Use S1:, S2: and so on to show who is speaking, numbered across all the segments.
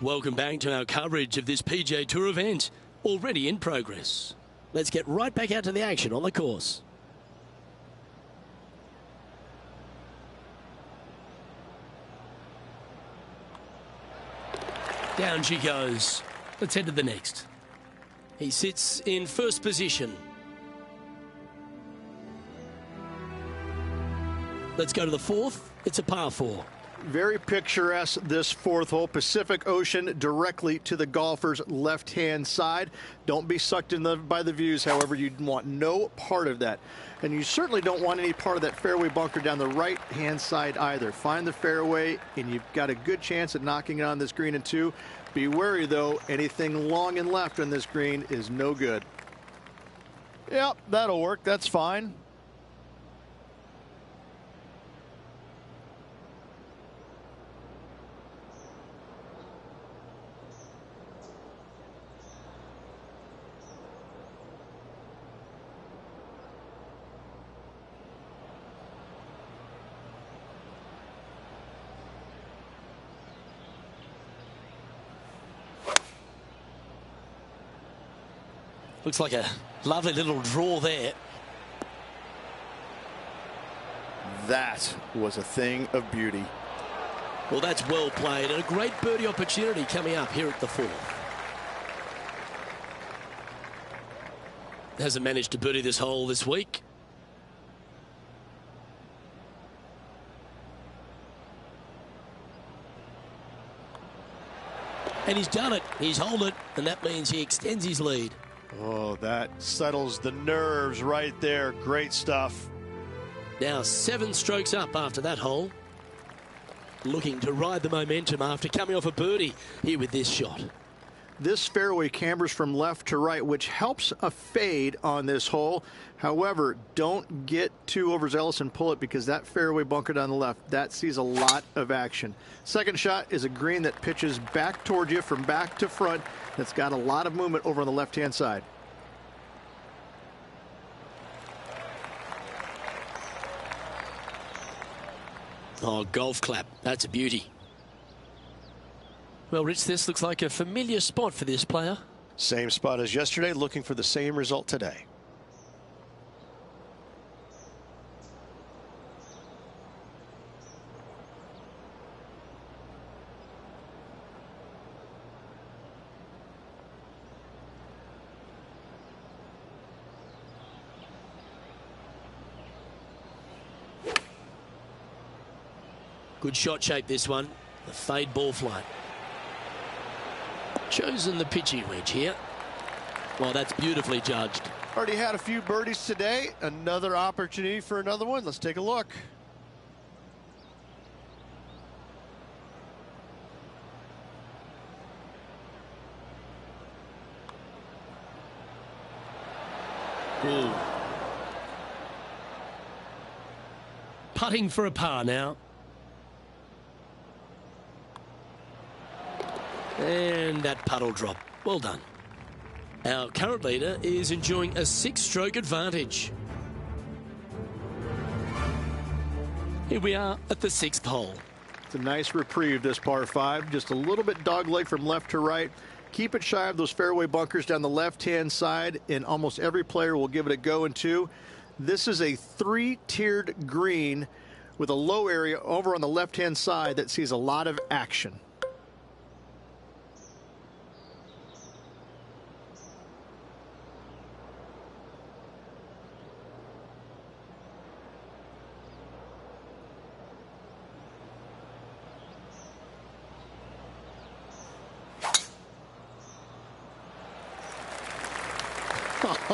S1: Welcome back to our coverage of this PGA Tour event, already in progress. Let's get right back out to the action on the course. Down she goes. Let's head to the next. He sits in first position. Let's go to the fourth. It's a par 4.
S2: Very picturesque, this fourth hole. Pacific Ocean directly to the golfer's left-hand side. Don't be sucked in by the views, however. You want no part of that. And you certainly don't want any part of that fairway bunker down the right-hand side either. Find the fairway, and you've got a good chance at knocking it on this green in 2. Be wary, though. Anything long and left on this green is no good. Yep, that'll work. That's fine.
S1: Looks like a lovely little draw there.
S2: That was a thing of beauty.
S1: Well, that's well played, and a great birdie opportunity coming up here at the 4th. Hasn't managed to birdie this hole this week. And he's done it. He's held it, and that means he extends his lead.
S2: Oh, that settles the nerves right there. Great stuff.
S1: Now 7 strokes up after that hole. Looking to ride the momentum after coming off a birdie here with this shot.
S2: This fairway cambers from left to right, which helps a fade on this hole. However, don't get too overzealous and pull it, because that fairway bunker down the left, that sees a lot of action. Second shot is a green that pitches back towards you from back to front. That's got a lot of movement over on the left-hand side.
S1: Oh, golf clap. That's a beauty. Well, Rich, this looks like a familiar spot for this player.
S3: Same spot as yesterday, looking for the same result today.
S1: Good shot shape, this one. The fade ball flight. Chosen the pitching wedge here. Well, that's beautifully judged.
S3: Already had a few birdies today. Another opportunity for another one. Let's take a look.
S1: Ooh. Putting for a par now. And that puddle drop. Well done. Our current leader is enjoying a 6-stroke advantage. Here we are at the 6th hole.
S2: It's a nice reprieve, this par 5. Just a little bit dogleg from left to right. Keep it shy of those fairway bunkers down the left-hand side, and almost every player will give it a go in 2. This is a 3-tiered green with a low area over on the left-hand side that sees a lot of action.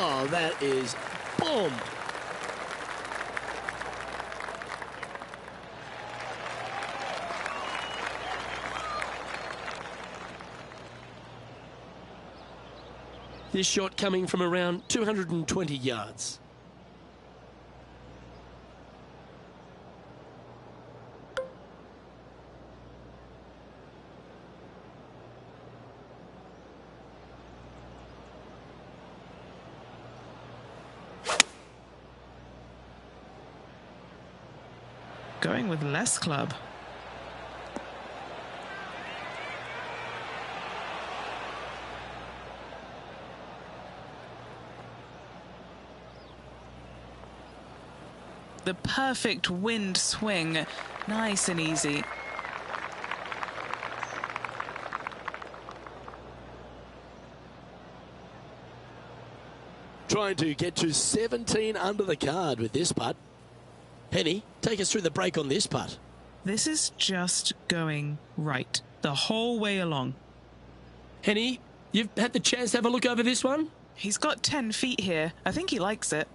S1: Oh, that is bomb. This shot coming from around 220 yards.
S4: Going with less club. the perfect wind swing. Nice and easy.
S1: Trying to get to 17 under the card with this putt. Penny, take us through the break on this putt.
S4: This is just going right the whole way along.
S1: Henny, you've had the chance to have a look over this one?
S4: He's got 10 feet here. I think he likes it.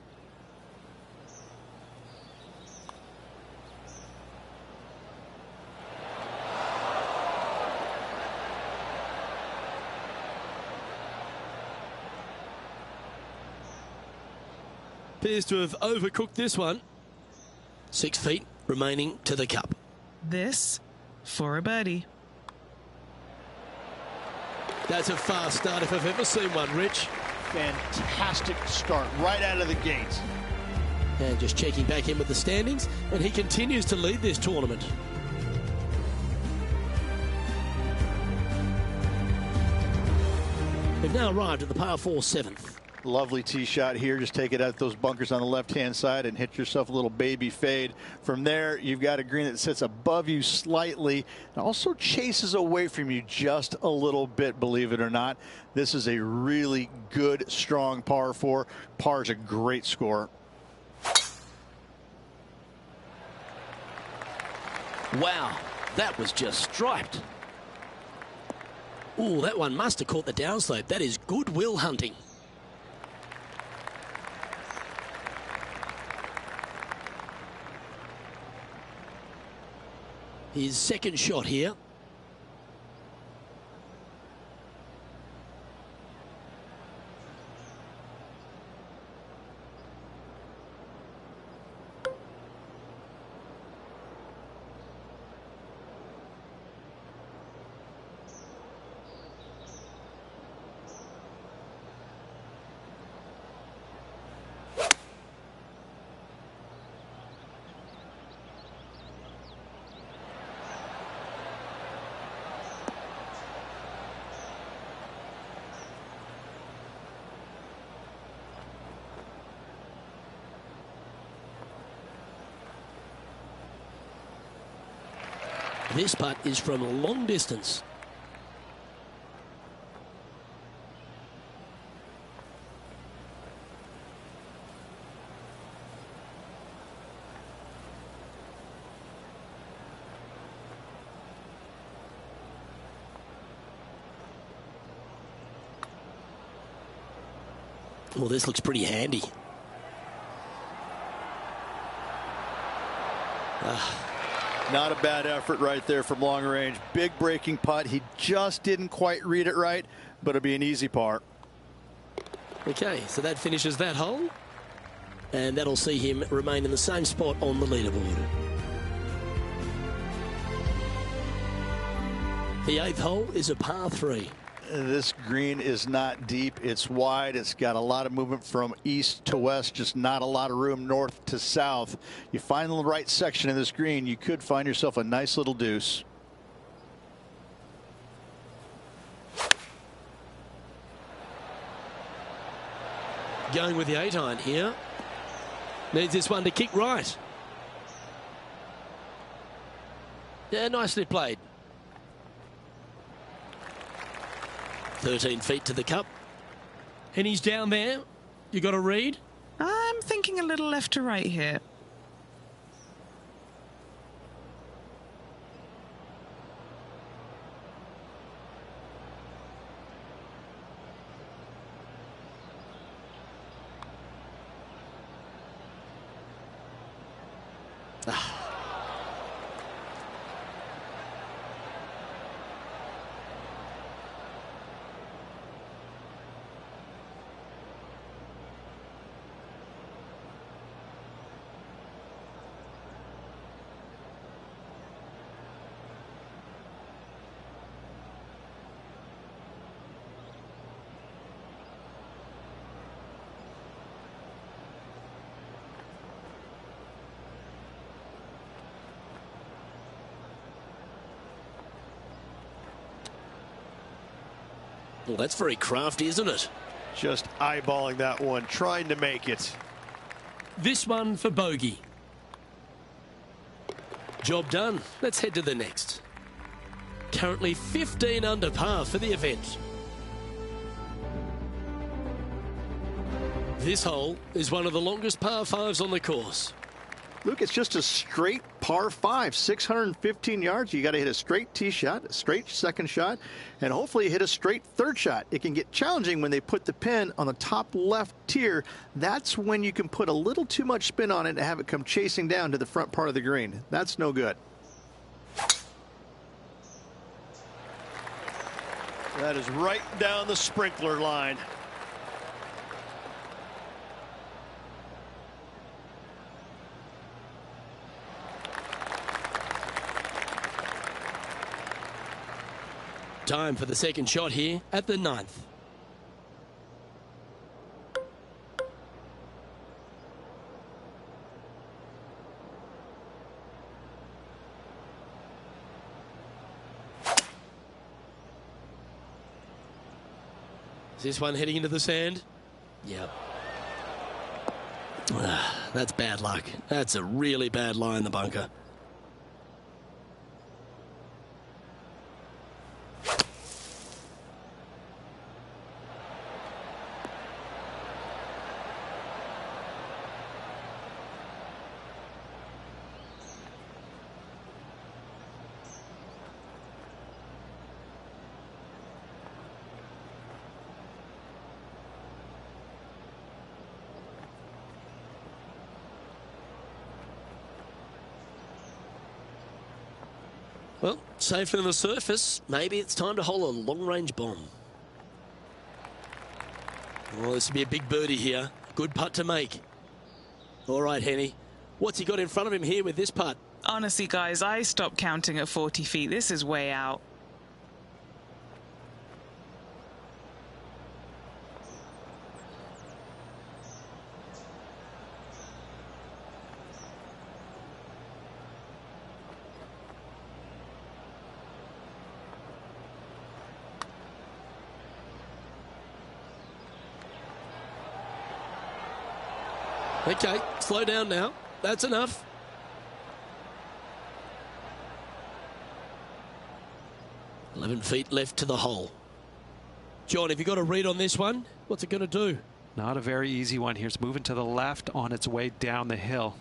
S1: Appears to have overcooked this one. 6 feet remaining to the cup.
S4: This for a birdie.
S1: That's a fast start if I've ever seen one, Rich.
S2: Fantastic start right out of the gates.
S1: And just checking back in with the standings, and he continues to lead this tournament. We've now arrived at the par 4 7th.
S2: Lovely tee shot here. Just take it out those bunkers on the left-hand side and hit yourself a little baby fade. From there, you've got a green that sits above you slightly and also chases away from you just a little bit, believe it or not. This is a really good, strong par 4. Par is a great score.
S1: Wow, that was just striped. Ooh, that one must have caught the downslope. That is goodwill hunting. His second shot here. This putt is from a long distance. Well, this looks pretty handy.
S2: Not a bad effort right there from long range. Big breaking putt. He just didn't quite read it right, but it'll be an easy par.
S1: Okay, so that finishes that hole. And that'll see him remain in the same spot on the leaderboard. The 8th hole is a par 3.
S2: This green is not deep. It's wide. It's got a lot of movement from east to west, just not a lot of room north to south. You find the right section of this green, you could find yourself a nice little deuce.
S1: Going with the 8-iron here. Needs this one to kick right. Yeah, nicely played. 13 feet to the cup. And he's down there. You got a read?
S4: I'm thinking a little left to right here.
S1: Well, that's very crafty, isn't it?
S3: Just eyeballing that one, trying to make it.
S1: This one for bogey. Job done. Let's head to the next. Currently 15 under par for the event. This hole is one of the longest par 5s on the course.
S2: Luke, it's just a straight par 5, 615 yards. You got to hit a straight tee shot, a straight second shot, and hopefully hit a straight third shot. It can get challenging when they put the pin on the top left tier. That's when you can put a little too much spin on it and have it come chasing down to the front part of the green. That's no good.
S3: That is right down the sprinkler line.
S1: Time for the second shot here at the 9th. Is this one heading into the sand? Yep. That's bad luck. That's a really bad lie in the bunker. Well, safer than the surface. Maybe it's time to hole a long-range bomb. Well, this would be a big birdie here. Good putt to make. All right, Henny. What's he got in front of him here with this putt?
S4: Honestly, guys, I stopped counting at 40 feet. This is way out.
S1: Okay, slow down now. That's enough. "11 feet left to the hole." John, have you got a read on this one? What's it going to do?
S5: Not a very easy one here. It's moving to the left on its way down the hill.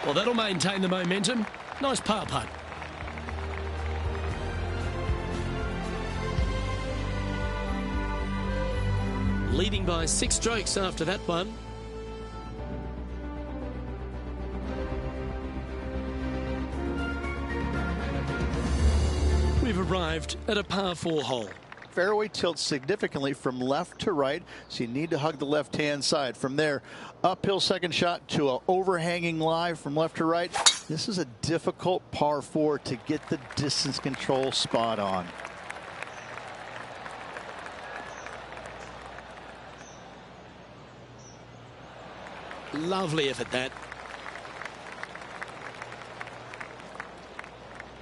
S1: Well, that'll maintain the momentum. Nice par putt. Leading by 6 strokes after that one. We've arrived at a par 4 hole.
S2: Fairway tilts significantly from left to right, so you need to hug the left-hand side. From there, uphill second shot to an overhanging lie from left to right. This is a difficult par 4 to get the distance control spot on.
S1: Lovely effort, that.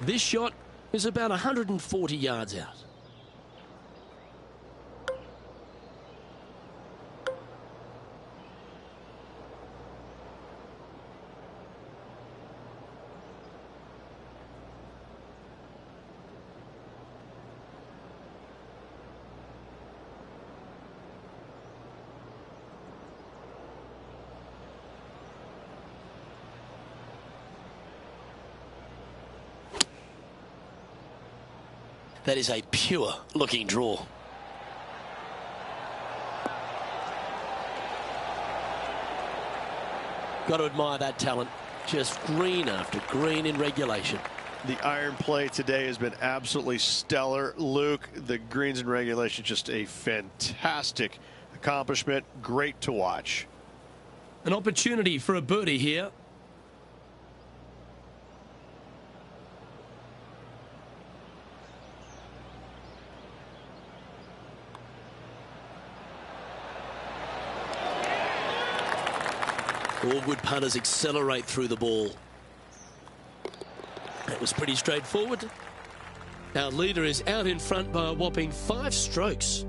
S1: This shot is about 140 yards out. That is a pure looking draw. Got to admire that talent. Just green after green in regulation.
S3: The iron play today has been absolutely stellar. Luke, the greens in regulation, just a fantastic accomplishment. Great to watch.
S1: An opportunity for a birdie here. All good putters accelerate through the ball. That was pretty straightforward. Our leader is out in front by a whopping 5 strokes.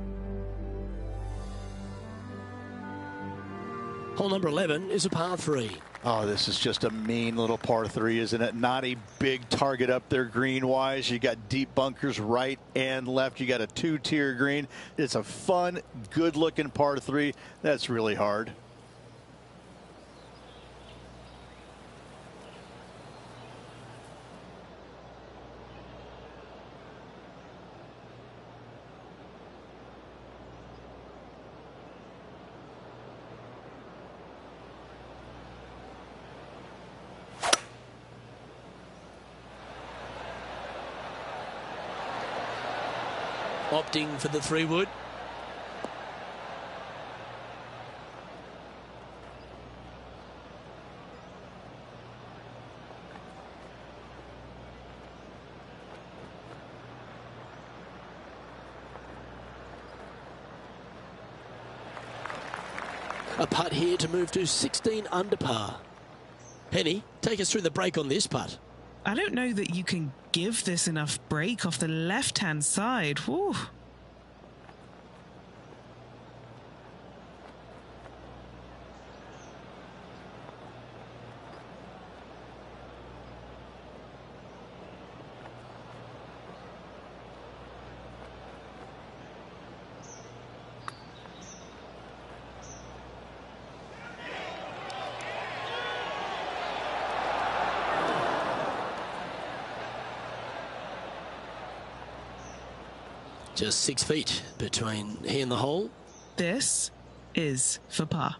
S1: Hole number 11 is a par 3.
S2: Oh, this is just a mean little par 3, isn't it? Not a big target up there green-wise. You got deep bunkers right and left. You got a 2-tier green. It's a fun, good-looking par 3. That's really hard.
S1: Opting for the 3-wood. A putt here to move to 16 under par. Penny, take us through the break on this putt.
S4: I don't know that you can give this enough break off the left-hand side. Whew.
S1: Just 6 feet between he and the hole.
S4: This is for par.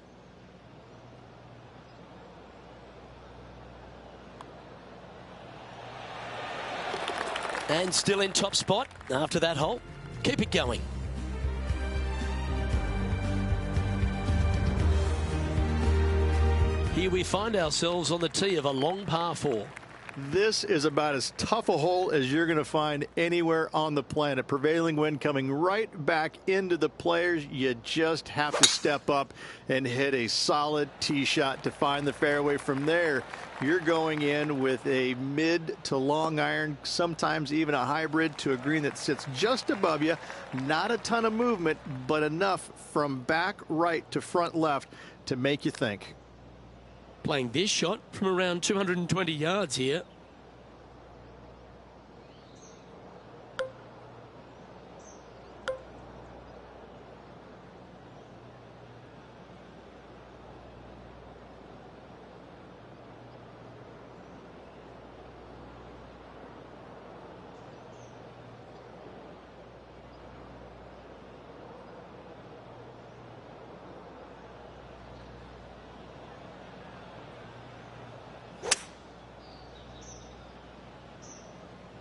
S1: And still in top spot after that hole. Keep it going. Here we find ourselves on the tee of a long par 4.
S2: This is about as tough a hole as you're going to find anywhere on the planet. Prevailing wind coming right back into the players. You just have to step up and hit a solid tee shot to find the fairway. From there, you're going in with a mid to long iron, sometimes even a hybrid, to a green that sits just above you. Not a ton of movement, but enough from back right to front left to make you think.
S1: Playing this shot from around 220 yards here.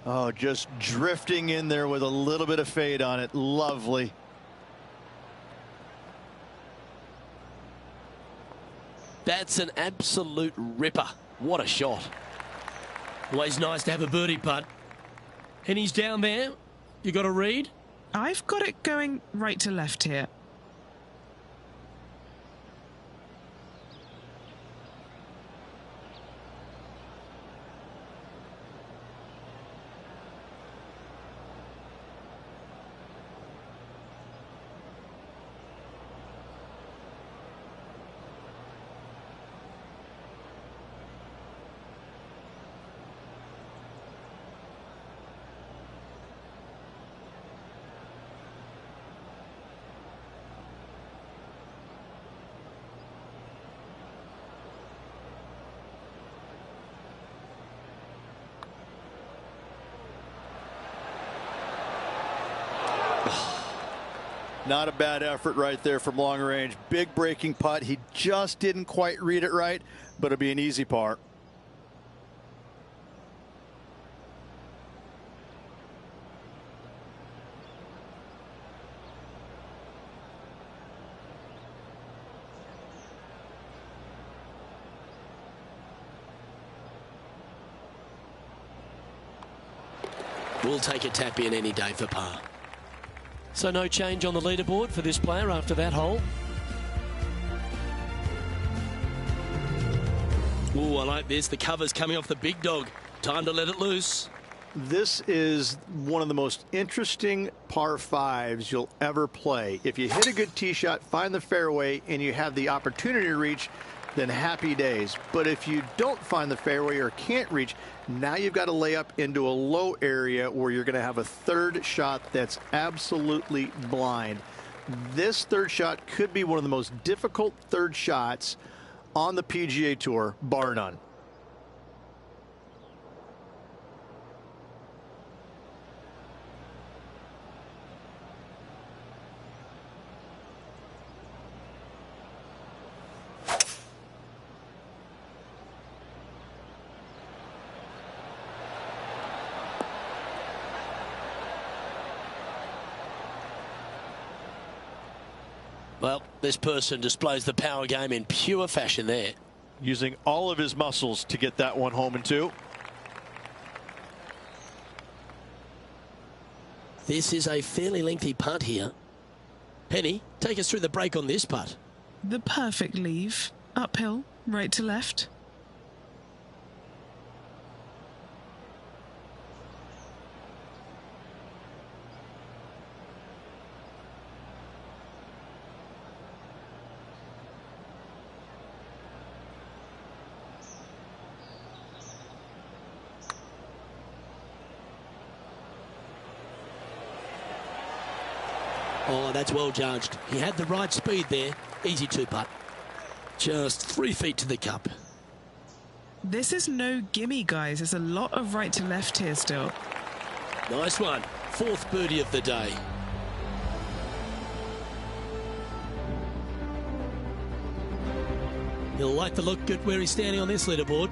S2: Oh, just drifting in there with a little bit of fade on it. Lovely.
S1: That's an absolute ripper. What a shot. Always nice to have a birdie putt. And he's down there. You got a read?
S4: I've got it going right to left here.
S2: Not a bad effort right there from long range. Big breaking putt. He just didn't quite read it right, but it'll be an easy par.
S1: We'll take a tap in any day for par. So no change on the leaderboard for this player after that hole. Ooh, I like this. The cover's coming off the big dog. Time to let it loose.
S2: This is one of the most interesting par fives you'll ever play. If you hit a good tee shot, find the fairway, and you have the opportunity to reach, then happy days. But if you don't find the fairway or can't reach, now you've got to lay up into a low area where you're going to have a third shot that's absolutely blind. This third shot could be one of the most difficult third shots on the PGA Tour, bar none.
S1: Well, this person displays the power game in pure fashion there.
S3: Using all of his muscles to get that one home in two.
S1: This is a fairly lengthy putt here. Penny, take us through the break on this putt.
S4: The perfect leave. Uphill, right to left.
S1: Oh, that's well judged. He had the right speed there. Easy two putt. Just 3 feet to the cup.
S4: This is no gimme, guys. There's a lot of right to left here still.
S1: Nice one. 4th birdie of the day. He'll like the look at where he's standing on this leaderboard.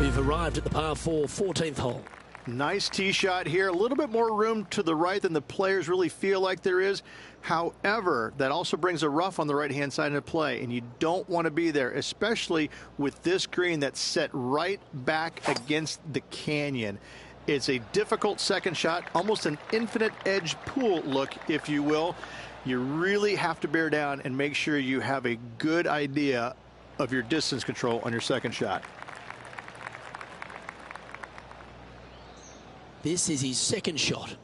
S1: We've arrived at the par 4 14th hole.
S2: Nice tee shot here. A little bit more room to the right than the players really feel like there is. However, that also brings a rough on the right-hand side into play, and you don't want to be there, especially with this green that's set right back against the canyon. It's a difficult second shot, almost an infinite edge pool look, if you will. You really have to bear down and make sure you have a good idea of your distance control on your second shot.
S1: This is his second shot.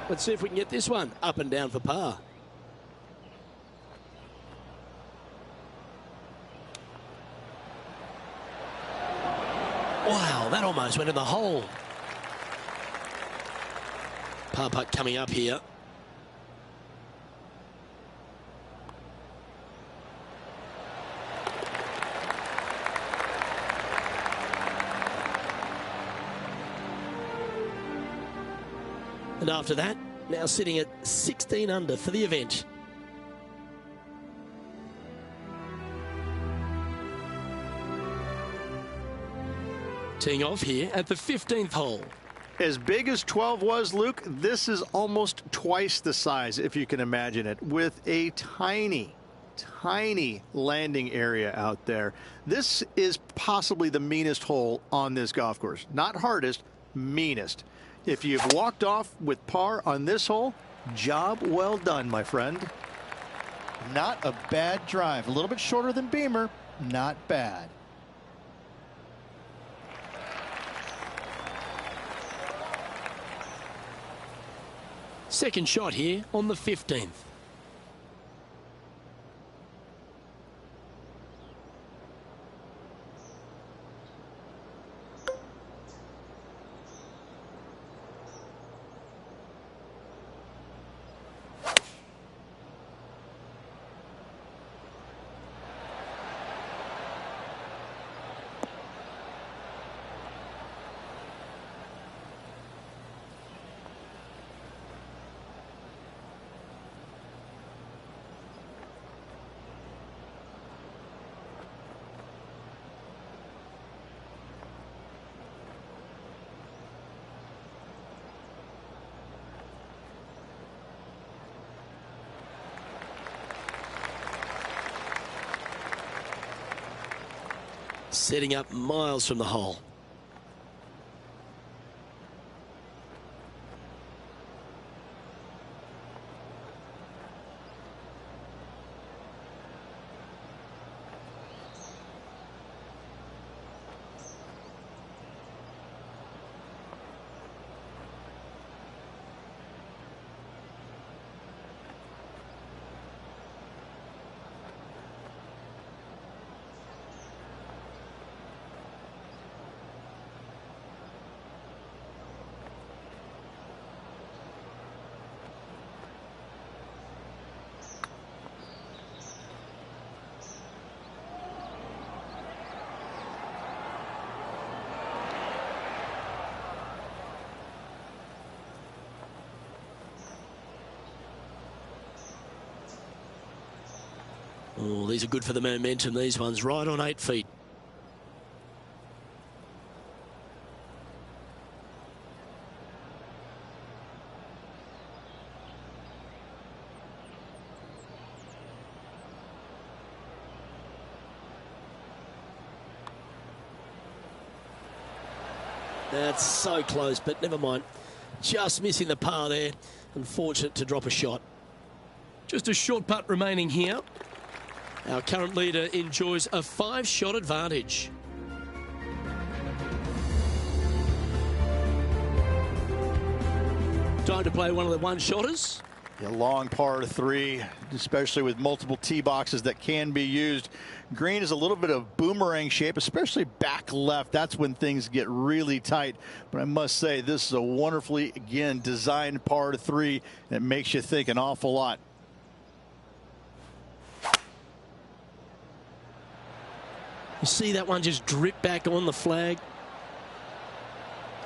S1: Let's see if we can get this one up and down for par. Wow, that almost went in the hole. Par putt coming up here. And after that, now sitting at 16 under for the event. Teeing off here at the 15th hole.
S2: As big as 12 was, Luke, this is almost twice the size, if you can imagine it, with a tiny landing area out there. This is possibly the meanest hole on this golf course. Not hardest, meanest. If you've walked off with par on this hole, job well done, my friend.
S6: Not a bad drive. A little bit shorter than Beamer. Not bad.
S1: Second shot here on the 15th. Setting up miles from the hole. Oh, these are good for the momentum, these ones, right on 8 feet. That's so close, but never mind. Just missing the par there. Unfortunate to drop a shot. Just a short putt remaining here. Our current leader enjoys a 5-shot advantage. Time to play one of the one-shotters.
S2: A long par 3, especially with multiple tee boxes that can be used. Green is a little bit of boomerang shape, especially back left. That's when things get really tight. But I must say, this is a wonderfully, again, designed par 3 that makes you think an awful lot.
S1: You see that one just drip back on the flag.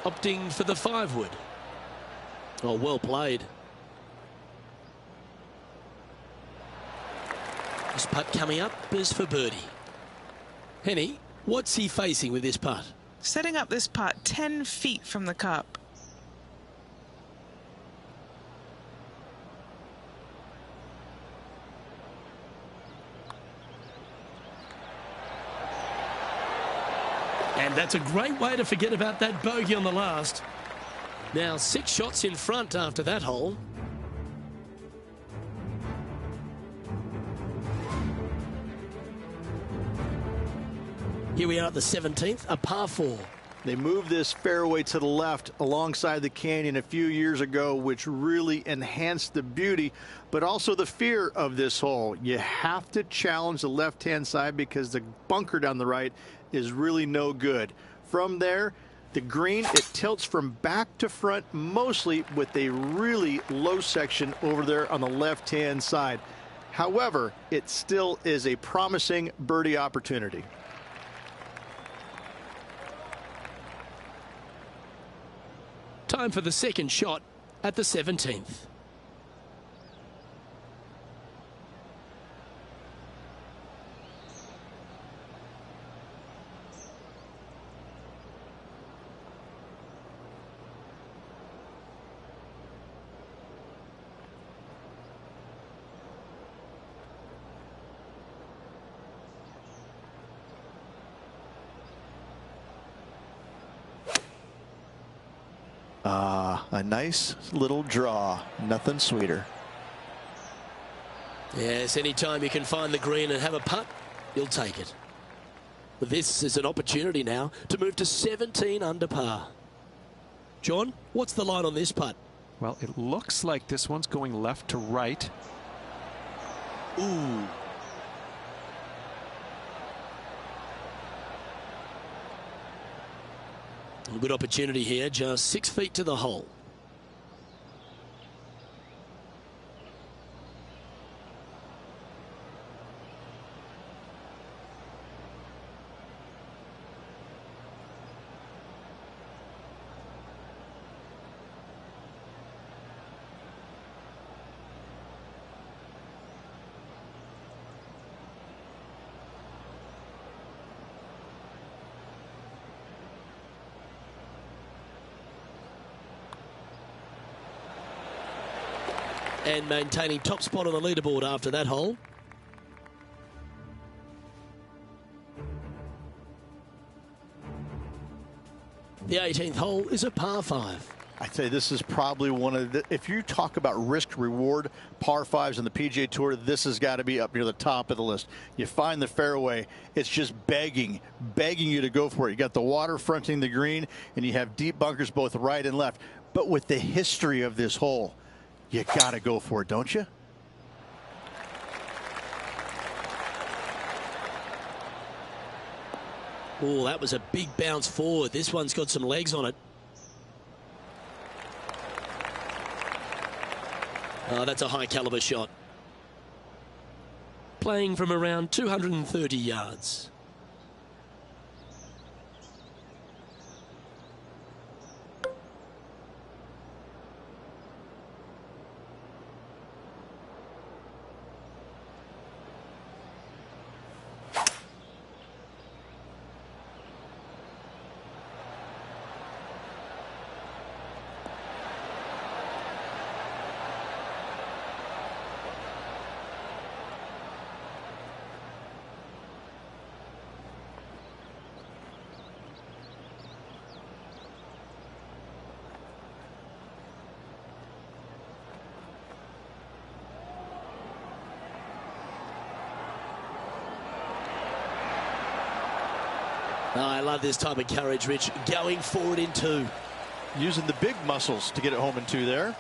S1: Opting for the 5-wood. Oh, well played. This putt coming up is for birdie. Henny, what's he facing with this putt?
S4: Setting up this putt 10 feet from the cup.
S1: And that's a great way to forget about that bogey on the last. Now 6 shots in front after that hole. Here we are at the 17th, a par 4.
S2: They moved this fairway to the left alongside the canyon a few years ago, which really enhanced the beauty, but also the fear of this hole. You have to challenge the left-hand side because the bunker down the right is really no good. From there, the green, it tilts from back to front, mostly with a really low section over there on the left-hand side. However, it still is a promising birdie opportunity.
S1: Time for the second shot at the 17th.
S2: A nice little draw, nothing sweeter.
S1: Yes, anytime you can find the green and have a putt, you'll take it. This is an opportunity now to move to 17 under par. John, what's the line on this putt?
S5: Well, it looks like this one's going left to right.
S1: Ooh. A good opportunity here, just 6 feet to the hole. And maintaining top spot on the leaderboard after that hole. The 18th hole is a par 5.
S2: I'd say this is probably one of the, if you talk about risk reward par 5s on the PGA Tour, this has got to be up near the top of the list. You find the fairway, it's just begging you to go for it. You got the water fronting the green, and you have deep bunkers both right and left. But with the history of this hole, you got to go for it, don't you?
S1: Oh, that was a big bounce forward. This one's got some legs on it. Oh, that's a high caliber shot. Playing from around 230 yards. Oh, I love this type of courage, Rich. Going forward in 2.
S2: Using the big muscles to get it home in 2 there.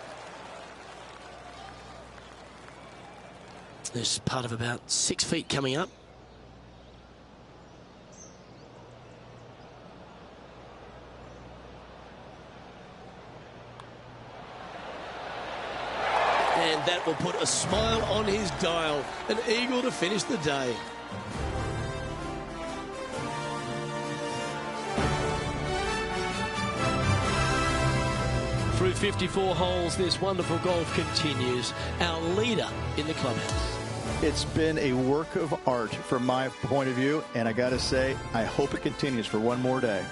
S1: There's part of about 6 feet coming up. And that will put a smile on his dial. An eagle to finish the day. Through 54 holes, this wonderful golf continues. Our leader in the clubhouse.
S2: It's been a work of art from my point of view, and I got to say, I hope it continues for one more day.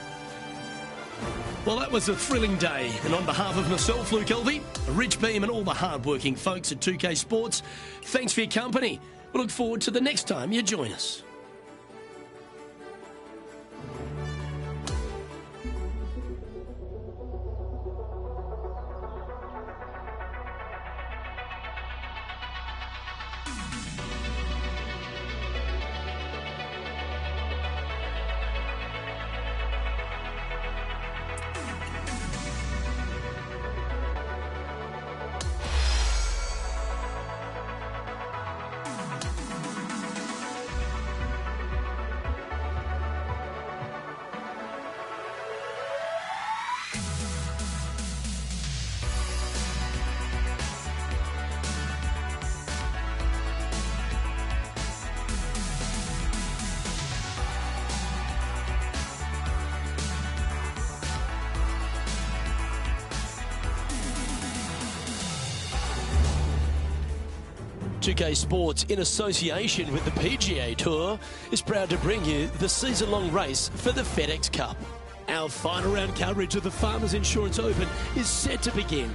S1: Well, that was a thrilling day. And on behalf of myself, Luke Elvey, Rich Beam, and all the hard-working folks at 2K Sports, thanks for your company. We look forward to the next time you join us. .2K Sports, in association with the PGA Tour, is proud to bring you the season-long race for the FedEx Cup. Our final round coverage of the Farmers Insurance Open is set to begin.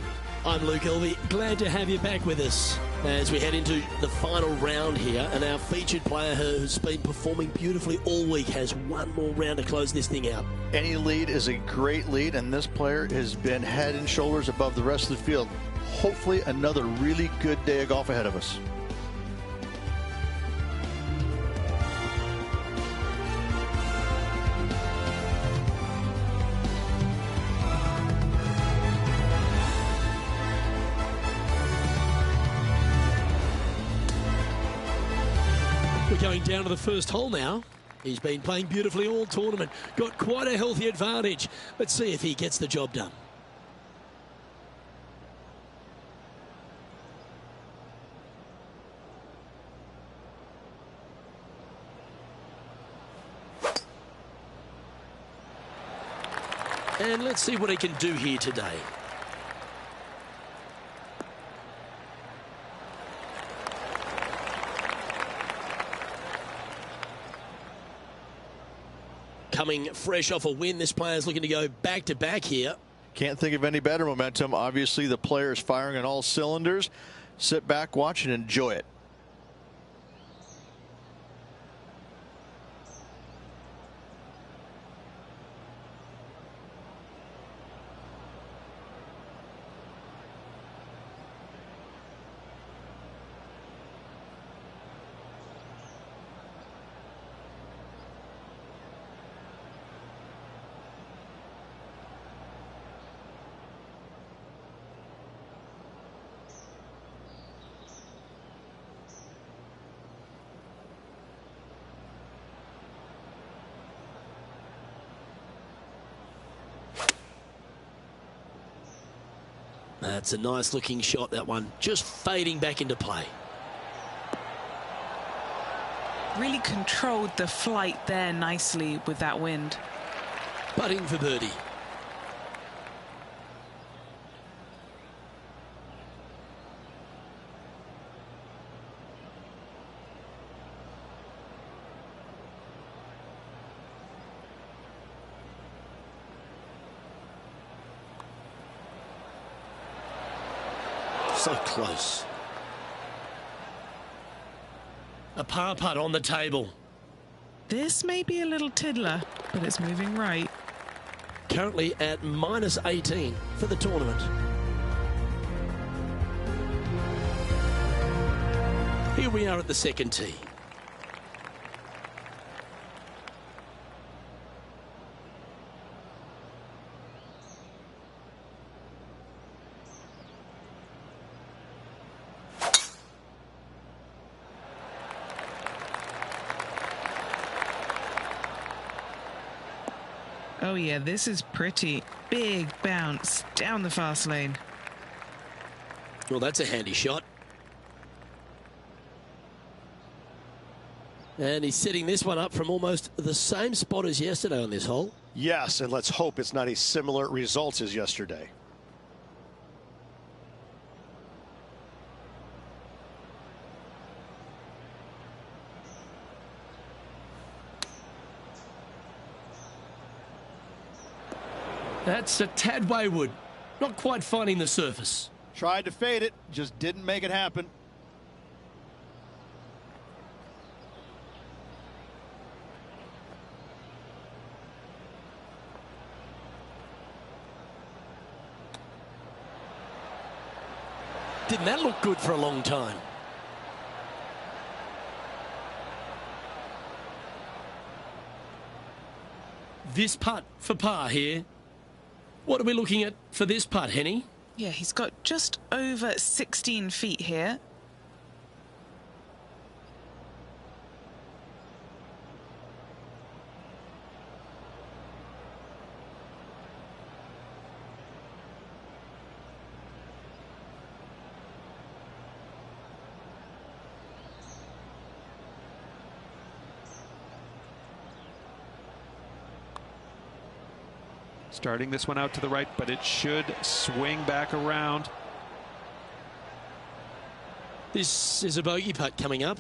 S1: I'm Luke Elvey, glad to have you back with us as we head into the final round here, and our featured player who's been performing beautifully all week has one more round to close this thing out.
S2: Any lead is a great lead, and this player has been head and shoulders above the rest of the field. Hopefully another really good day of golf ahead of us.
S1: We're going down to the first hole now. He's been playing beautifully all tournament. Got quite a healthy advantage. Let's see if he gets the job done. And let's see what he can do here today. Coming fresh off a win, this player's looking to go back-to-back here.
S2: Can't think of any better momentum. Obviously, the player is firing on all cylinders. Sit back, watch, and enjoy it.
S1: That's a nice looking shot, that one. Just fading back into play.
S4: Really controlled the flight there nicely with that wind.
S1: Putting for birdie. So close. A par putt on the table.
S4: This may be a little tiddler, but it's moving right.
S1: Currently at minus 18 for the tournament. Here we are at the second tee.
S4: Oh yeah, this is pretty. Big bounce down the fast lane.
S1: Well, that's a handy shot. And he's setting this one up from almost the same spot as yesterday on this hole.
S3: Yes, and let's hope it's not a similar result as yesterday.
S1: That's a tad wayward. Not quite finding the surface.
S6: Tried to fade it, just didn't make it happen.
S1: Didn't that look good for a long time? This putt for par here. What are we looking at for this putt, Henny?
S4: Yeah, he's got just over 16 feet here.
S5: Starting this one out to the right, but it should swing back around.
S1: This is a bogey putt coming up.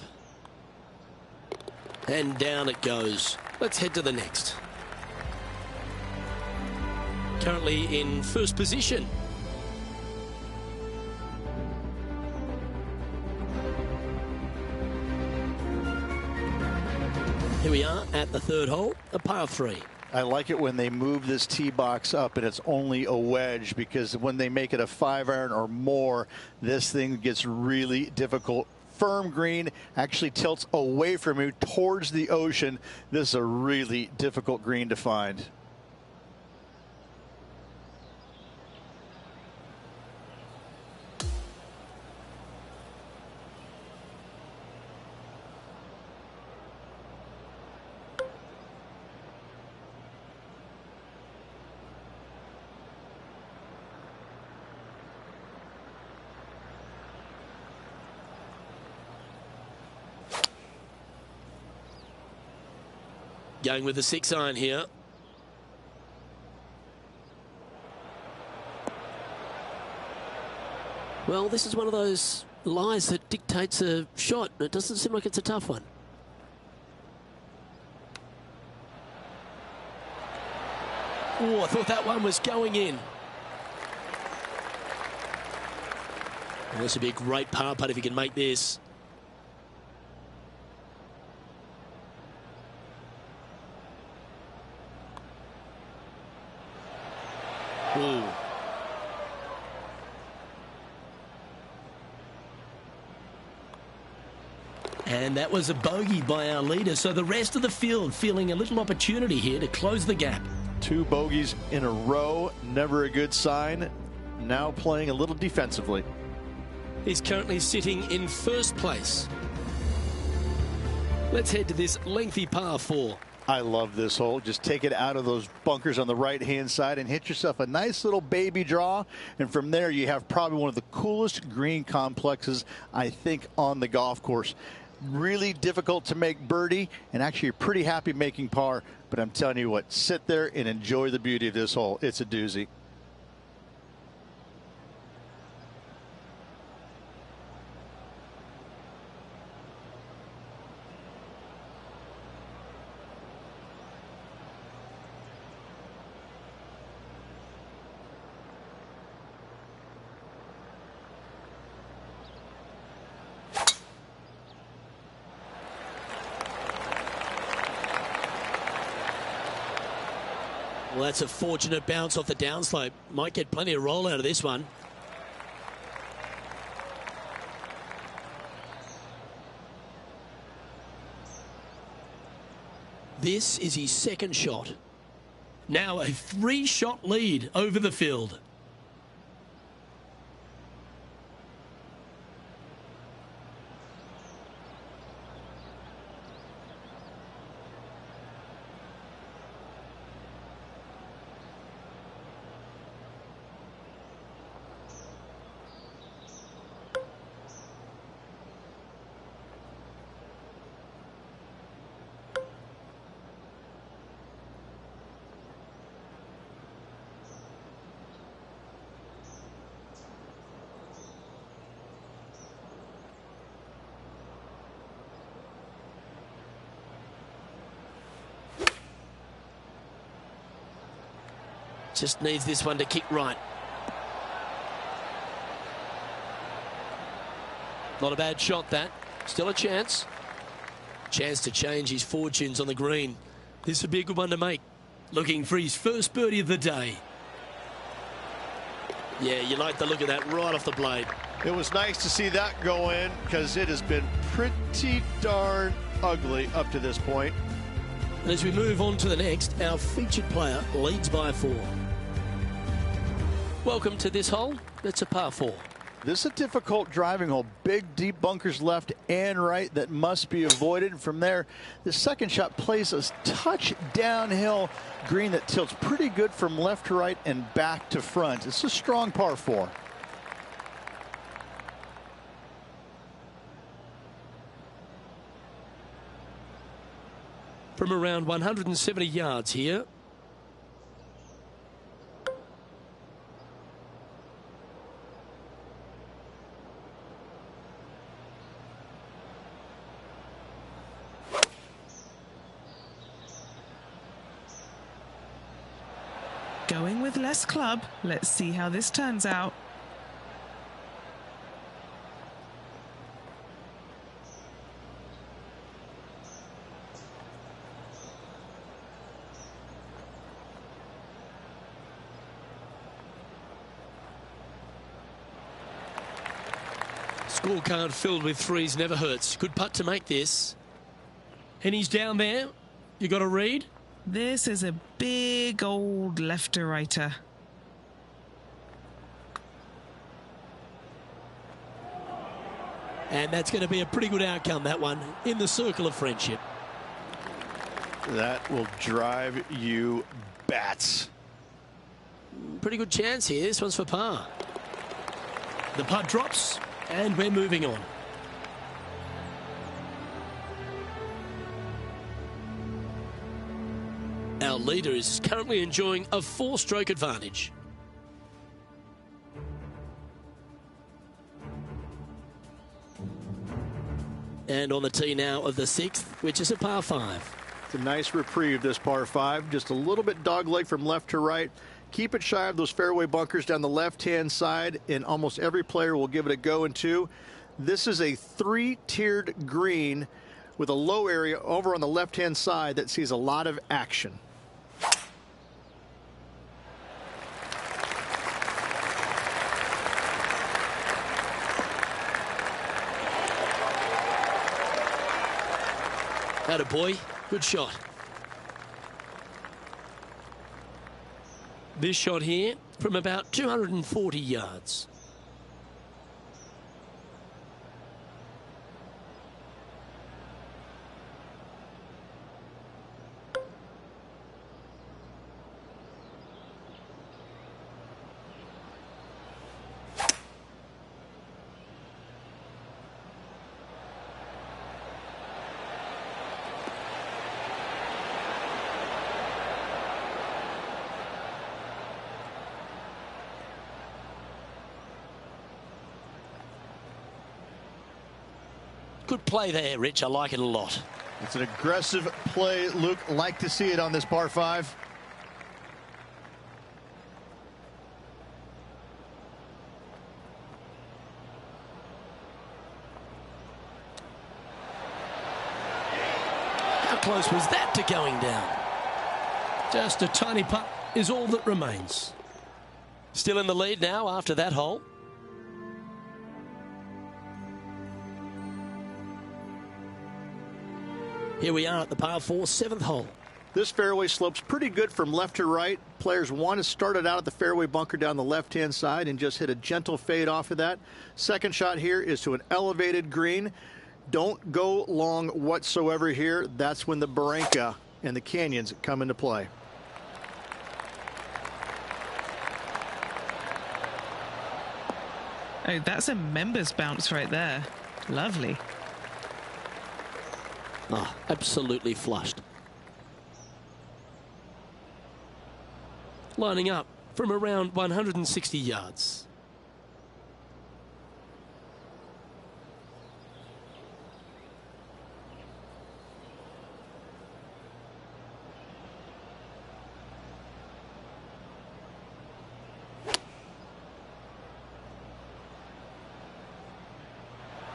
S1: And down it goes. Let's head to the next. Currently in first position. Here we are at the third hole, a par 3.
S6: I like it when they move this tee box up and it's only a wedge, because when they make it a 5-iron or more, this thing gets really difficult. Firm green, actually tilts away from you towards the ocean. This is a really difficult green to find.
S1: Going with the 6-iron here. Well, this is one of those lies that dictates a shot. It doesn't seem like it's a tough one. Oh, I thought that one was going in. Well, this would be a great par putt if he can make this. Ooh. And that was a bogey by our leader, so the rest of the field feeling a little opportunity here to close the gap.
S2: 2 bogeys in a row, never a good sign. Now playing a little defensively.
S1: He's currently sitting in first place. Let's head to this lengthy par 4.
S6: I love this hole. Just take it out of those bunkers on the right-hand side and hit yourself a nice little baby draw. And from there, you have probably one of the coolest green complexes, I think, on the golf course. Really difficult to make birdie, and actually you're pretty happy making par. But I'm telling you what, sit there and enjoy the beauty of this hole. It's a doozy.
S1: Well, that's a fortunate bounce off the downslope. Might get plenty of roll out of this one. This is his second shot. Now a 3-shot lead over the field. Just needs this one to kick right. Not a bad shot, that. Still a chance. Chance to change his fortunes on the green. This would be a good one to make. Looking for his first birdie of the day. Yeah, you like the look of that right off the blade.
S3: It was nice to see that go in because it has been pretty darn ugly up to this point.
S1: And as we move on to the next, our featured player leads by 4. Welcome to this hole. It's a par 4.
S6: This is a difficult driving hole. Big, deep bunkers left and right that must be avoided. And from there, the second shot plays a touch downhill green that tilts pretty good from left to right and back to front. It's a strong par 4.
S1: From around 170 yards here.
S4: Going with less club. Let's see how this turns out.
S1: Scorecard filled with 3s never hurts. Good putt to make this. And he's down there. You got a read?
S4: This is a big old left-to-righter.
S1: And that's going to be a pretty good outcome, that one, in the circle of friendship.
S3: That will drive you bats.
S1: Pretty good chance here. This one's for par. The putt drops, and we're moving on. Our leader is currently enjoying a 4-stroke advantage. And on the tee now of the 6th, which is a par 5.
S2: It's a nice reprieve, this par 5. Just a little bit dogleg from left to right. Keep it shy of those fairway bunkers down the left-hand side, and almost every player will give it a go in 2. This is a 3-tiered green with a low area over on the left-hand side that sees a lot of action.
S1: Atta boy, good shot. This shot here from about 240 yards. Good play there, Rich. I like it a lot.
S2: It's an aggressive play, Luke. Like to see it on this par 5.
S1: How close was that to going down? Just a tiny putt is all that remains. Still in the lead now after that hole. Here we are at the par 4 7th hole.
S2: This fairway slopes pretty good from left to right. Players want to start it out at the fairway bunker down the left-hand side and just hit a gentle fade off of that. Second shot here is to an elevated green. Don't go long whatsoever here. That's when the Barranca and the canyons come into play.
S4: Oh, that's a members bounce right there. Lovely.
S1: Oh, absolutely flushed. Lining up from around 160 yards.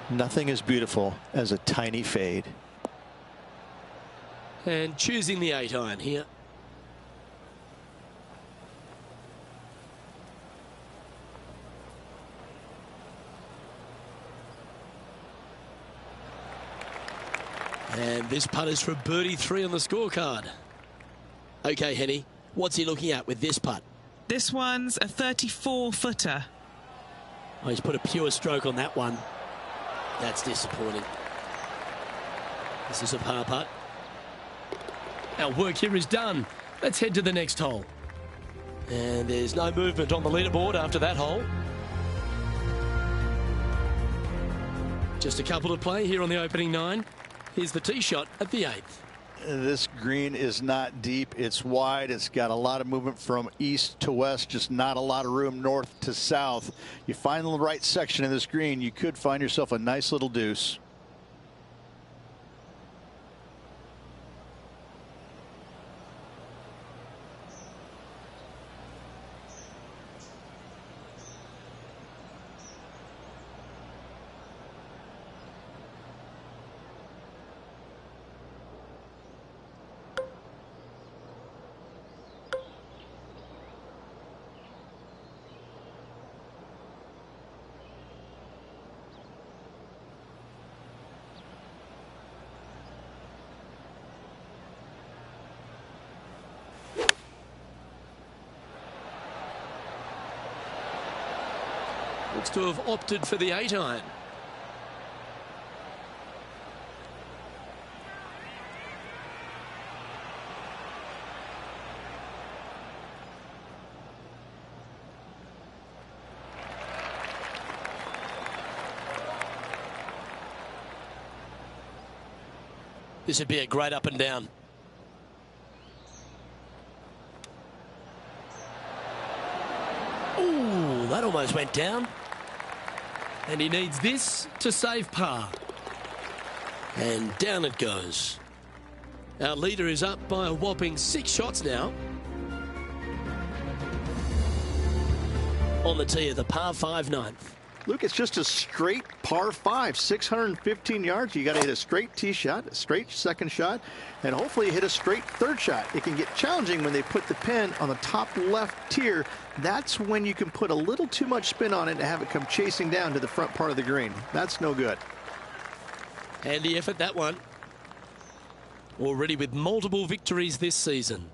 S2: Nothing as beautiful as a tiny fade.
S1: And choosing the 8-iron here. And this putt is for birdie 3 on the scorecard. Okay, Henny, what's he looking at with this putt?
S4: This one's a 34-footer.
S1: Oh, he's put a pure stroke on that one. That's disappointing. This is a par putt. Our work here is done. Let's head to the next hole. And there's no movement on the leaderboard after that hole. Just a couple to play here on the opening 9. Here's the tee shot at the 8th.
S6: This green is not deep. It's wide. It's got a lot of movement from east to west, just not a lot of room north to south. You find the right section of this green, you could find yourself a nice little deuce.
S1: Looks to have opted for the 8-iron. This would be a great up and down. Ooh, that almost went down. And he needs this to save par. And down it goes. Our leader is up by a whopping 6 shots now. On the tee of the par 5 9th.
S2: Luke, it's just a straight par 5, 615 yards. You got to hit a straight tee shot, a straight second shot, and hopefully hit a straight third shot. It can get challenging when they put the pin on the top left tier. That's when you can put a little too much spin on it and have it come chasing down to the front part of the green. That's no good.
S1: Handy effort, that one. Already with multiple victories this season.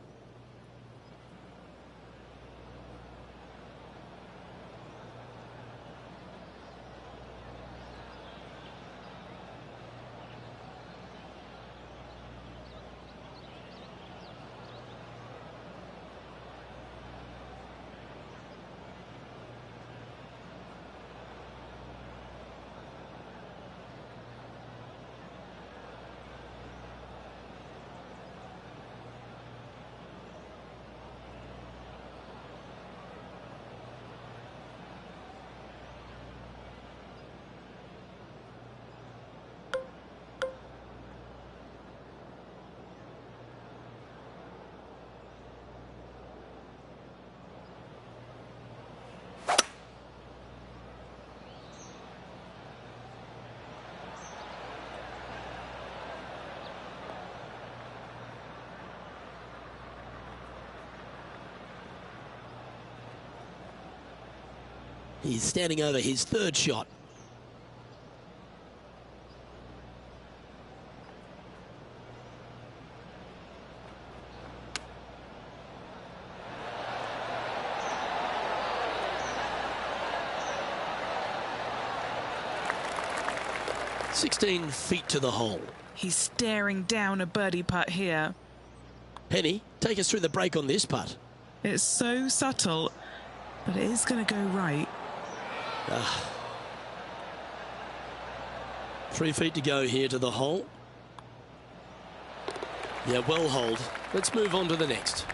S1: He's standing over his third shot. "16 feet to the hole."
S4: He's staring down a birdie putt here.
S1: Penny, take us through the break on this putt.
S4: It's so subtle, but it is going to go right.
S1: 3 feet to go here to the hole. Yeah, well holed. Let's move on to the next.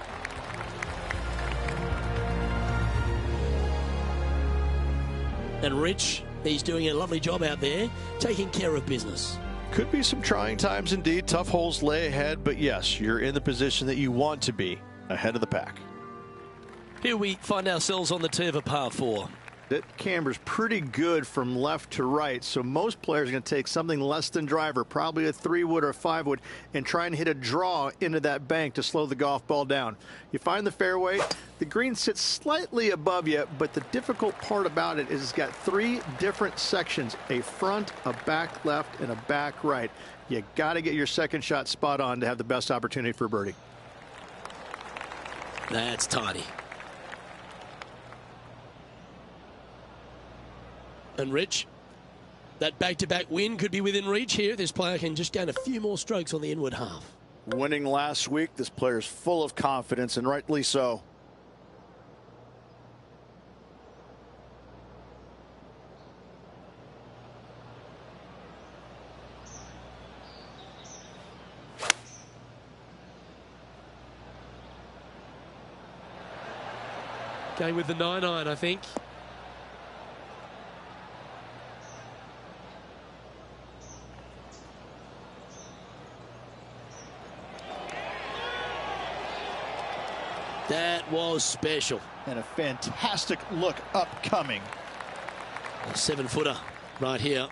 S1: And Rich, he's doing a lovely job out there, taking care of business.
S3: Could be some trying times indeed. Tough holes lay ahead, but yes, you're in the position that you want to be, ahead of the pack.
S1: Here we find ourselves on the tee of a par 4.
S2: That camber's pretty good from left to right, so most players are going to take something less than driver, probably a 3-wood or a 5-wood, and try and hit a draw into that bank to slow the golf ball down. You find the fairway, the green sits slightly above you, but the difficult part about it is it's got 3 different sections, a front, a back left, and a back right. You got to get your second shot spot on to have the best opportunity for birdie.
S1: That's tiny. And Rich, that back-to-back win could be within reach here. This player can just gain a few more strokes on the inward half.
S6: Winning last week, this player's full of confidence, and rightly so.
S1: Going with the 9-iron, I think. That was special.
S6: And a fantastic look upcoming.
S1: A 7-footer right here.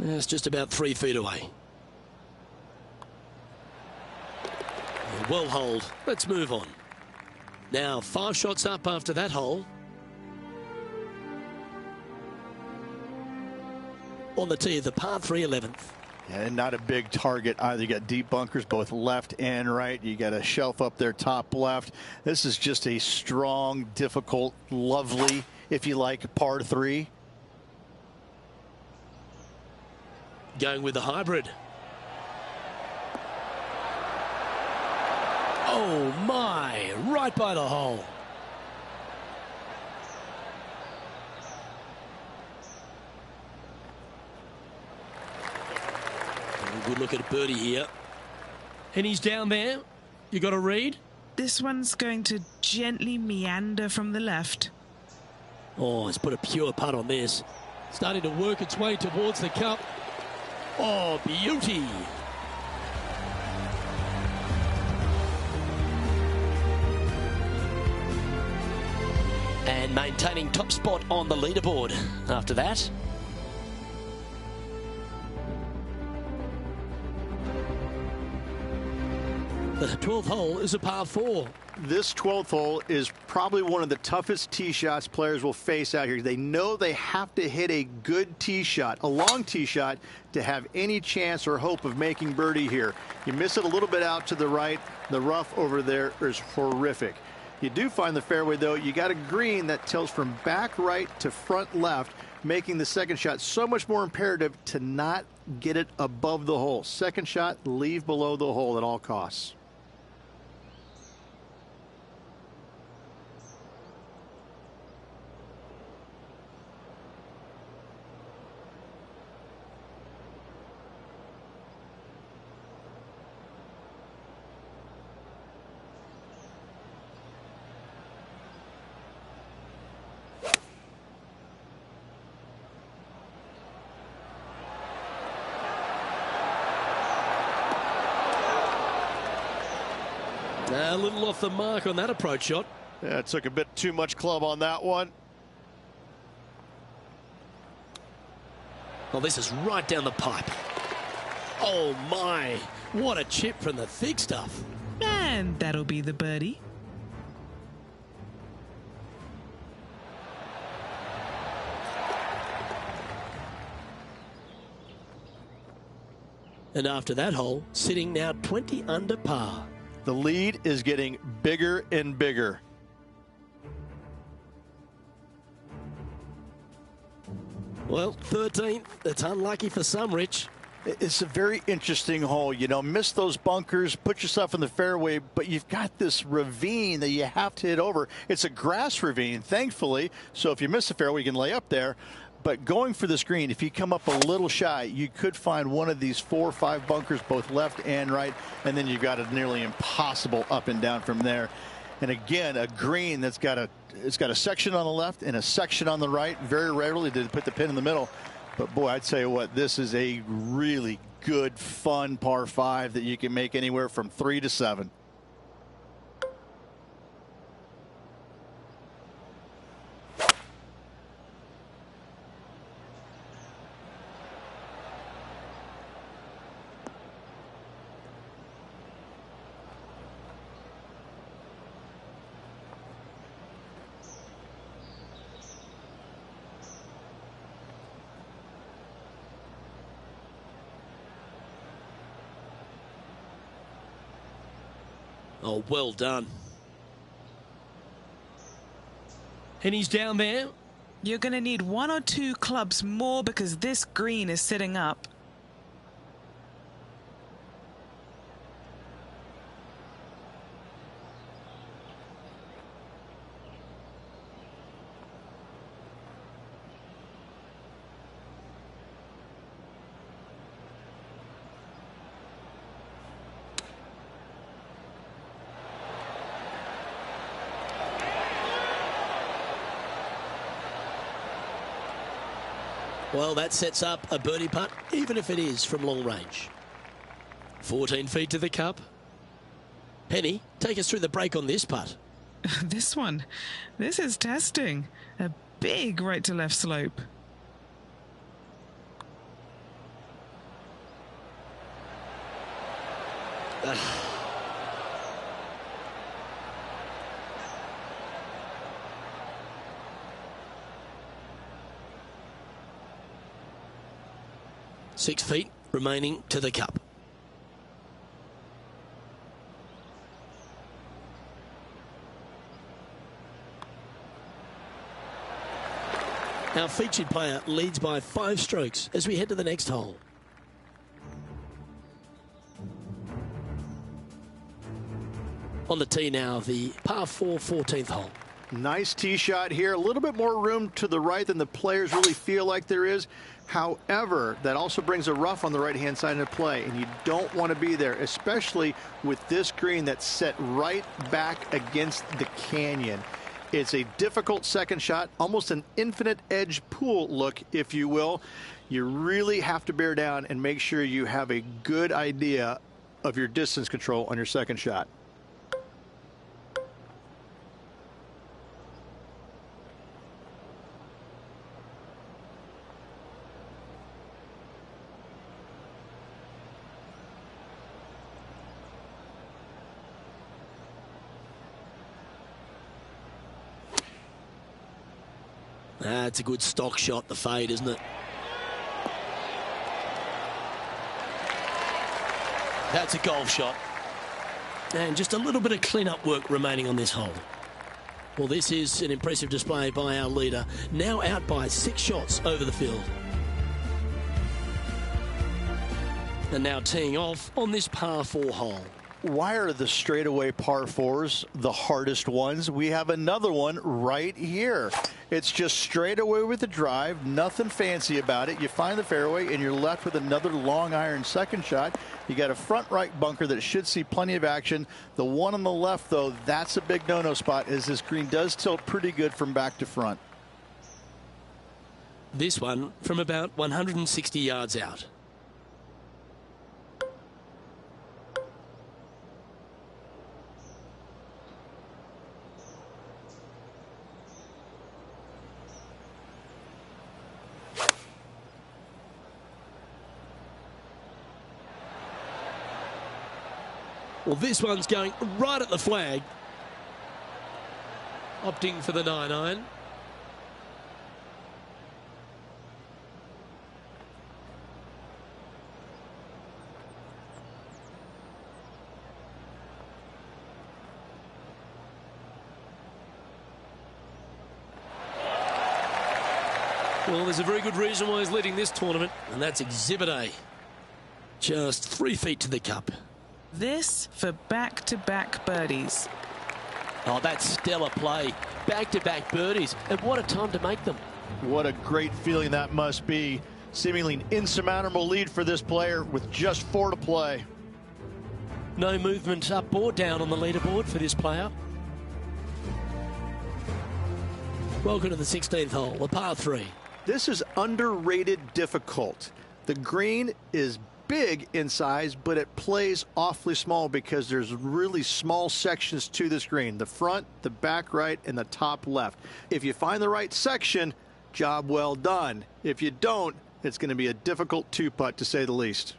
S1: It's just about 3 feet away. Well holed. Let's move on. Now 5 shots up after that hole. On the tee of the par 3 11th.
S6: And not a big target either. You got deep bunkers both left and right. You got a shelf up there top left. This is just a strong, difficult, lovely, if you like, par 3.
S1: Going with the hybrid. Oh my, right by the hole. Good look at a birdie here. And he's down there. You got a read?
S4: This one's going to gently meander from the left.
S1: Oh, it's put a pure putt on this. Starting to work its way towards the cup. Oh, beauty. And maintaining top spot on the leaderboard after that. The 12th hole is a par 4.
S2: This 12th hole is probably one of the toughest tee shots players will face out here. They know they have to hit a good tee shot, a long tee shot, to have any chance or hope of making birdie here. You miss it a little bit out to the right. The rough over there is horrific. You do find the fairway, though. You got a green that tilts from back right to front left, making the second shot so much more imperative to not get it above the hole. Second shot, leave below the hole at all costs.
S1: A little off the mark on that approach shot.
S3: Yeah, it took a bit too much club on that one.
S1: Well, this is right down the pipe. Oh my, what a chip from the thick stuff.
S4: And that'll be the birdie.
S1: And after that hole, sitting now 20 under par.
S6: The lead is getting bigger and bigger.
S1: Well, 13th. That's unlucky for some, Rich.
S6: It's a very interesting hole. You know, miss those bunkers, put yourself in the fairway, but you've got this ravine that you have to hit over. It's a grass ravine, thankfully, so if you miss the fairway, you can lay up there. But going for this green, if you come up a little shy, you could find one of these 4 or 5 bunkers, both left and right, and then you've got a nearly impossible up and down from there. And again, a green that's got a section on the left and a section on the right. Very rarely did it put the pin in the middle. But boy, I'd tell you what, this is a really good, fun par 5 that you can make anywhere from 3 to 7.
S1: Oh, well done. And he's down there.
S4: You're going to need 1 or 2 clubs more because this green is sitting up.
S1: Well, that sets up a birdie putt, even if it is from long range. 14 feet to the cup. Penny, take us through the break on this putt.
S4: This one, this is testing. A big right to left slope.
S1: Six feet remaining to the cup. Our featured player leads by 5 strokes as we head to the next hole. On the tee now, the par 4 14th hole.
S2: Nice tee shot here. A little bit more room to the right than the players really feel like there is. However, that also brings a rough on the right-hand side into play, and you don't want to be there, especially with this green that's set right back against the canyon. It's a difficult second shot, almost an infinite edge pool look, if you will. You really have to bear down and make sure you have a good idea of your distance control on your second shot.
S1: It's a good stock shot, the fade, isn't it? That's a golf shot. And just a little bit of clean-up work remaining on this hole. Well, this is an impressive display by our leader, now out by 6 shots over the field. And now teeing off on this par 4 hole.
S6: Why are the straightaway par 4s the hardest ones? We have another one right here. It's just straight away with the drive, nothing fancy about it. You find the fairway and you're left with another long iron second shot. You got a front right bunker that should see plenty of action. The one on the left, though, that's a big no-no spot, as this green does tilt pretty good from back to front.
S1: This one from about 160 yards out. Well, this one's going right at the flag. Opting for the 9-iron. Well, there's a very good reason why he's leading this tournament, and that's Exhibit A. Just 3 feet to the cup.
S4: This for back-to-back birdies.
S1: Oh, that's stellar play. Back-to-back birdies, and what a time to make them.
S6: What a great feeling that must be. Seemingly an insurmountable lead for this player with just 4 to play.
S1: No movement up or down on the leaderboard for this player. Welcome to the 16th hole, the par 3.
S2: This is underrated difficult. The green is big in size, but it plays awfully small because there's really small sections to this green. The front, the back right, and the top left. If you find the right section, job well done. If you don't, it's going to be a difficult 2-putt to say the least.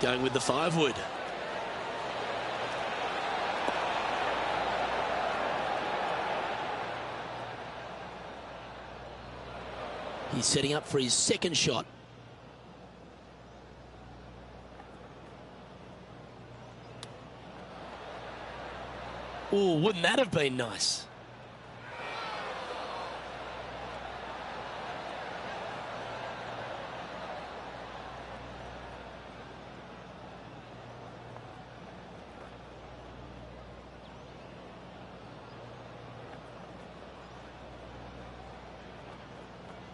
S1: Going with the 5-wood. He's setting up for his second shot. Oh, wouldn't that have been nice?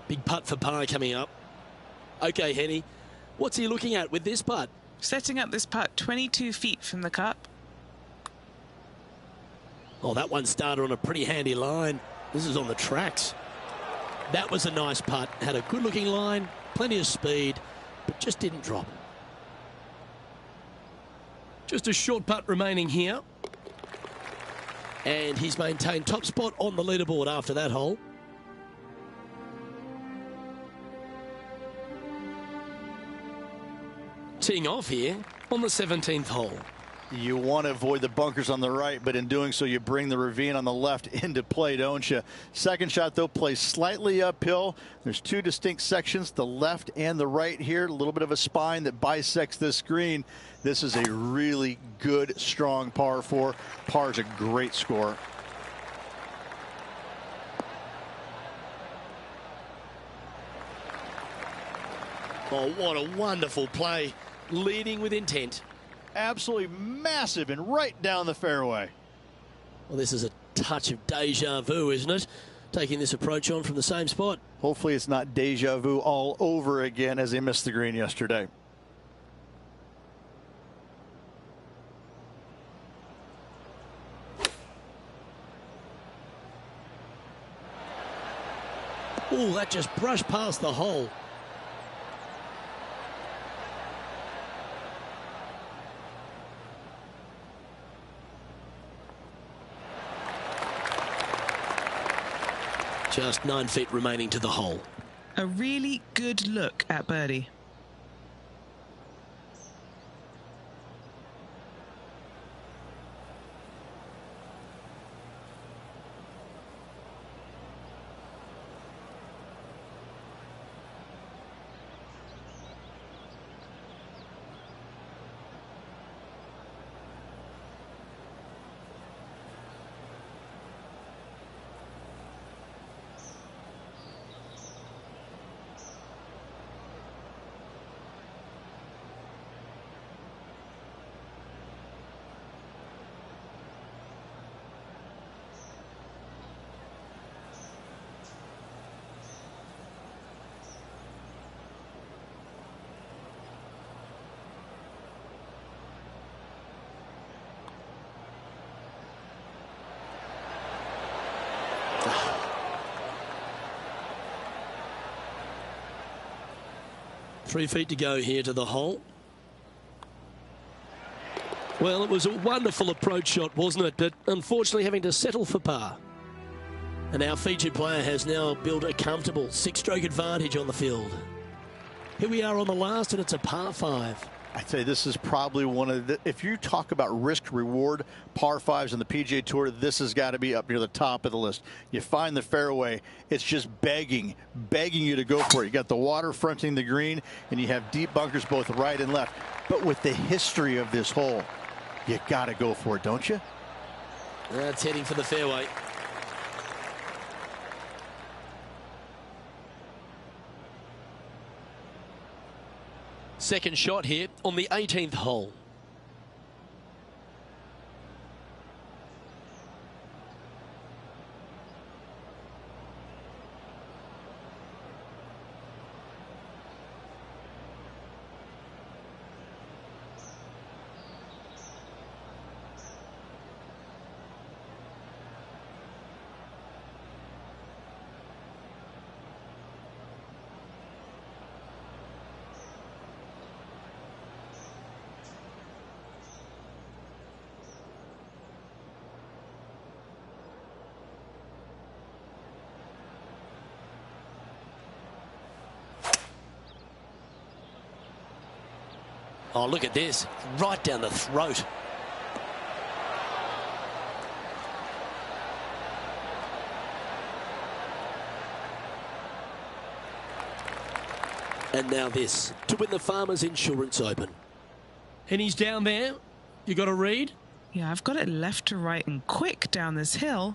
S1: Big putt for par coming up. Okay, Henny, what's he looking at with this putt?
S4: Setting up this putt 22 feet from the cup.
S1: Oh, that one started on a pretty handy line. This is on the tracks. That was a nice putt. Had a good-looking line, plenty of speed, but just didn't drop. Just a short putt remaining here. And he's maintained top spot on the leaderboard after that hole. Teeing off here on the 17th hole.
S6: You want to avoid the bunkers on the right, but in doing so, you bring the ravine on the left into play, don't you? Second shot, though, plays slightly uphill. There's 2 distinct sections, the left and the right here. A little bit of a spine that bisects this green. This is a really good, strong par 4. Par is a great score.
S1: Oh, what a wonderful play. Leading with intent.
S6: Absolutely massive and right down the fairway.
S1: Well, this is a touch of deja vu, isn't it? Taking this approach on from the same spot.
S6: Hopefully it's not deja vu all over again as they missed the green yesterday.
S1: Oh, that just brushed past the hole. Just 9 feet remaining to the hole.
S4: A really good look at birdie.
S1: 3 feet to go here to the hole. Well, it was a wonderful approach shot, wasn't it? But unfortunately having to settle for par. And our featured player has now built a comfortable 6-stroke advantage on the field. Here we are on the last, and it's a par 5.
S6: I'd say this is probably one of the, if you talk about risk reward par 5s in the PGA Tour, this has got to be up near the top of the list. You find the fairway, it's just begging you to go for it. You got the water fronting the green, and you have deep bunkers both right and left. But with the history of this hole, you got to go for it, don't you?
S1: That's heading for the fairway. Second shot here on the 18th hole. Oh, look at this. Right down the throat. And now this to win the Farmers Insurance Open. And he's down there. You got a read?
S4: Yeah, I've got it left to right and quick down this hill.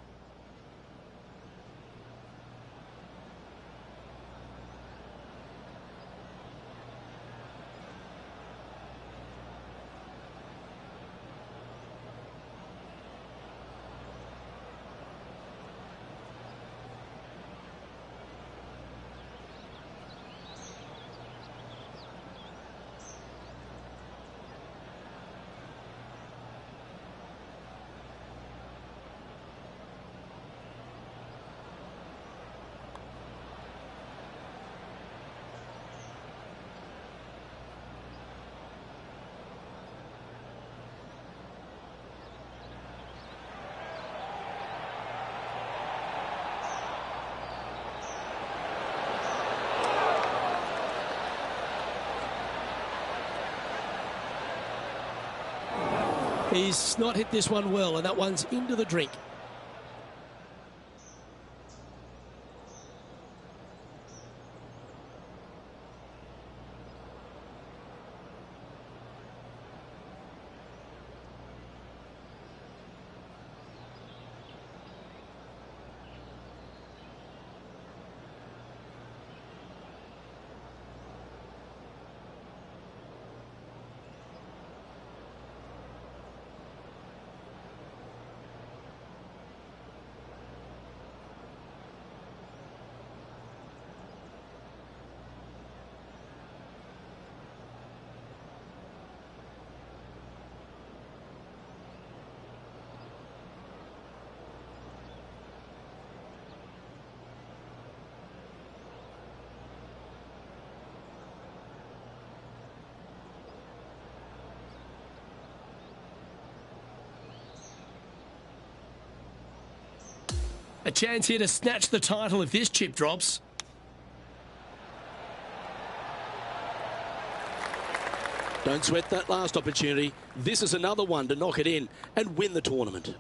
S1: He's not hit this one well, and that one's into the drink. A chance here to snatch the title if this chip drops. Don't sweat that last opportunity. This is another one to knock it in and win the tournament.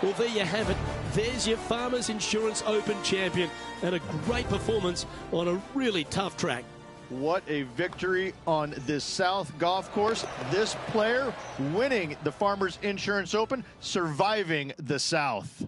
S1: Well, there you have it. There's your Farmers Insurance Open champion, and a great performance on a really tough track.
S2: What a victory on this South golf course. This player winning the Farmers Insurance Open, surviving the South.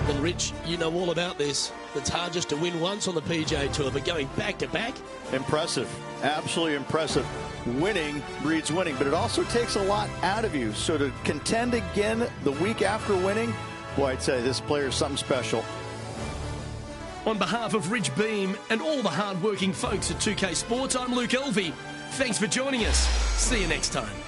S1: And Rich, you know all about this. It's hard just to win once on the PGA Tour, but going back to back.
S2: Impressive. Absolutely impressive. Winning breeds winning, but it also takes a lot out of you. So to contend again the week after winning, boy, I'd say this player is something special.
S1: On behalf of Rich Beam and all the hard-working folks at 2K Sports, I'm Luke Elvey. Thanks for joining us. See you next time.